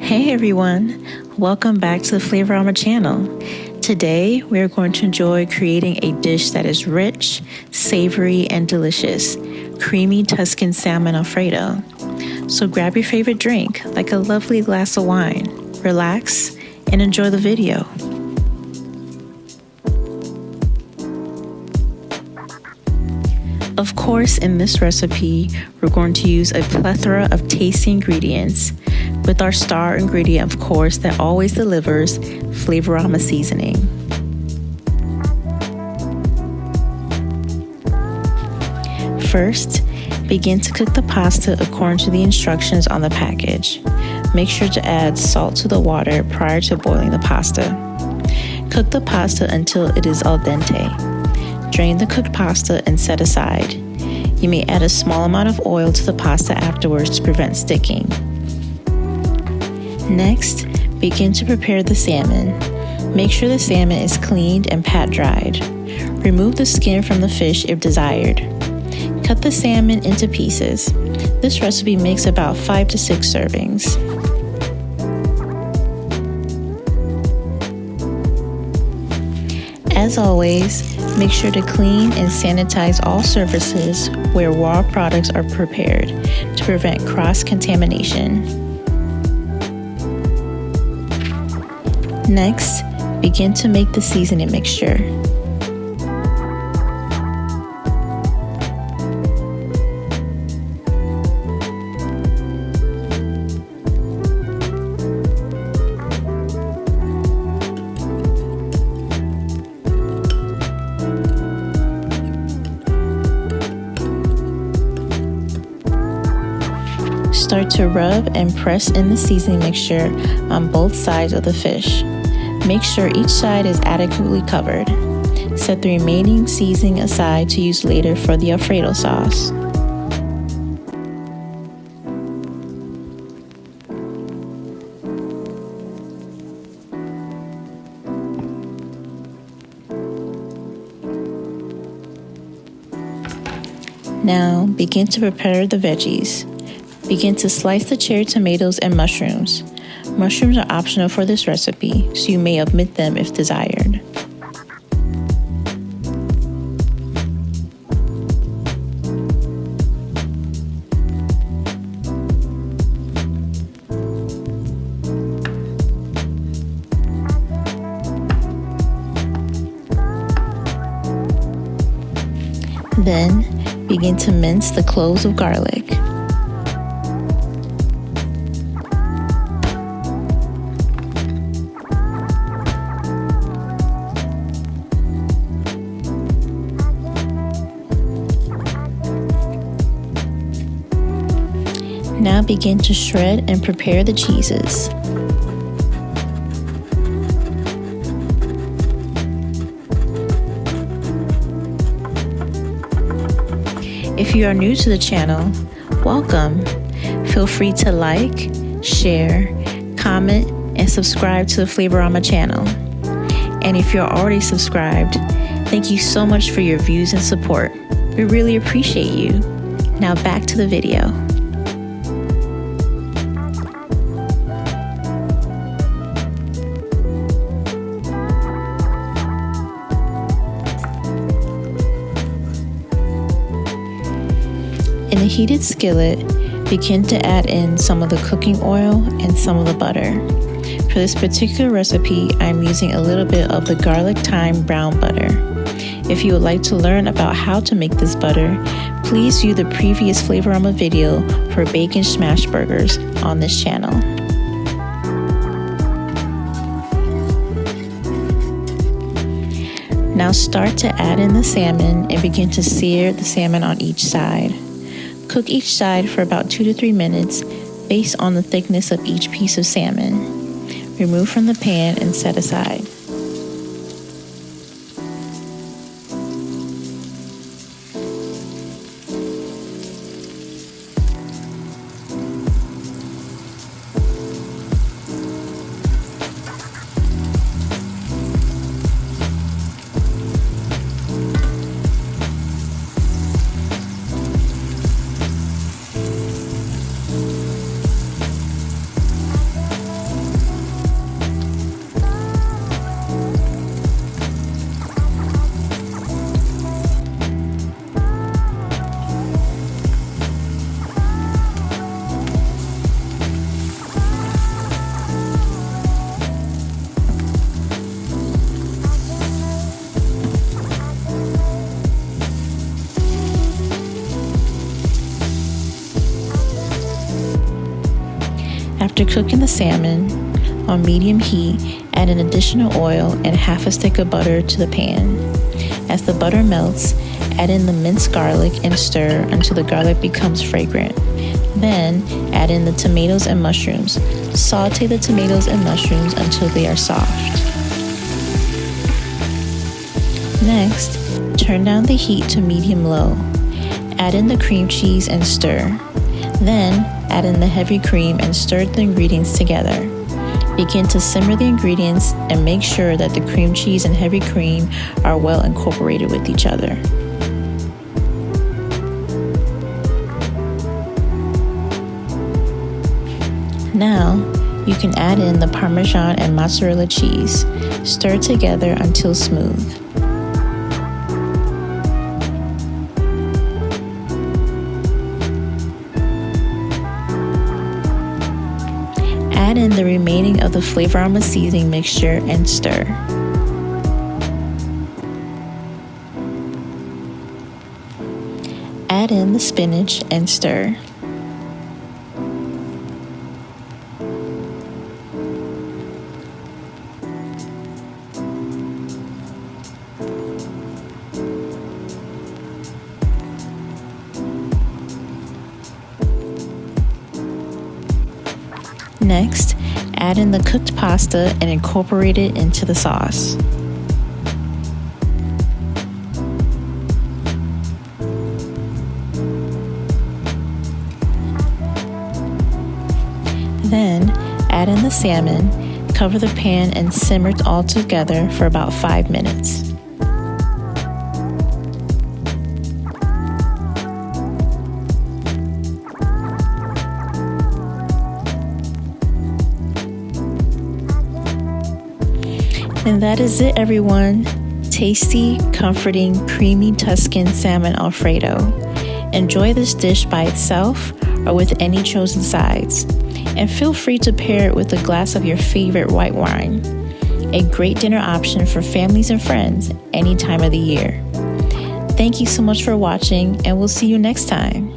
Hey everyone, welcome back to the Flavour-o-rama channel. Today we are going to enjoy creating a dish that is rich, savory, and delicious, Creamy Tuscan Salmon Alfredo. So grab your favorite drink, like a lovely glass of wine, relax, and enjoy the video. Of course, in this recipe, we're going to use a plethora of tasty ingredients, with our star ingredient, of course, that always delivers, Flavour-o-rama seasoning. First, begin to cook the pasta according to the instructions on the package. Make sure to add salt to the water prior to boiling the pasta. Cook the pasta until it is al dente. Drain the cooked pasta and set aside. You may add a small amount of oil to the pasta afterwards to prevent sticking. Next, begin to prepare the salmon. Make sure the salmon is cleaned and pat dried. Remove the skin from the fish if desired. Cut the salmon into pieces. This recipe makes about 5 to 6 servings. As always, make sure to clean and sanitize all surfaces where raw products are prepared to prevent cross-contamination. Next, begin to make the seasoning mixture. Start to rub and press in the seasoning mixture on both sides of the fish. Make sure each side is adequately covered. Set the remaining seasoning aside to use later for the Alfredo sauce. Now begin to prepare the veggies. Begin to slice the cherry tomatoes and mushrooms. Mushrooms are optional for this recipe, so you may omit them if desired. Then, begin to mince the cloves of garlic. Now begin to shred and prepare the cheeses. If you are new to the channel, welcome. Feel free to like, share, comment, and subscribe to the Flavour-o-rama channel. And if you're already subscribed, thank you so much for your views and support. We really appreciate you. Now back to the video. In a heated skillet, begin to add in some of the cooking oil and some of the butter. For this particular recipe, I'm using a little bit of the garlic thyme brown butter. If you would like to learn about how to make this butter, please view the previous Flavour-o-rama video for bacon smash burgers on this channel. Now start to add in the salmon and begin to sear the salmon on each side. Cook each side for about 2 to 3 minutes based on the thickness of each piece of salmon. Remove from the pan and set aside. After cooking the salmon on medium heat, add an additional oil and half a stick of butter to the pan. As the butter melts, add in the minced garlic and stir until the garlic becomes fragrant. Then, add in the tomatoes and mushrooms. Saute the tomatoes and mushrooms until they are soft. Next, turn down the heat to medium-low. Add in the cream cheese and stir. Then, add in the heavy cream and stir the ingredients together. Begin to simmer the ingredients and make sure that the cream cheese and heavy cream are well incorporated with each other. Now, you can add in the Parmesan and mozzarella cheese. Stir together until smooth. Add in the remaining of the Flavour-o-rama seasoning mixture and stir. Add in the spinach and stir. Next, add in the cooked pasta and incorporate it into the sauce. Then, add in the salmon, cover the pan and simmer it all together for about 5 minutes. And that is it, everyone. Tasty, comforting, creamy Tuscan salmon Alfredo. Enjoy this dish by itself or with any chosen sides. And feel free to pair it with a glass of your favorite white wine. A great dinner option for families and friends any time of the year. Thank you so much for watching, and we'll see you next time.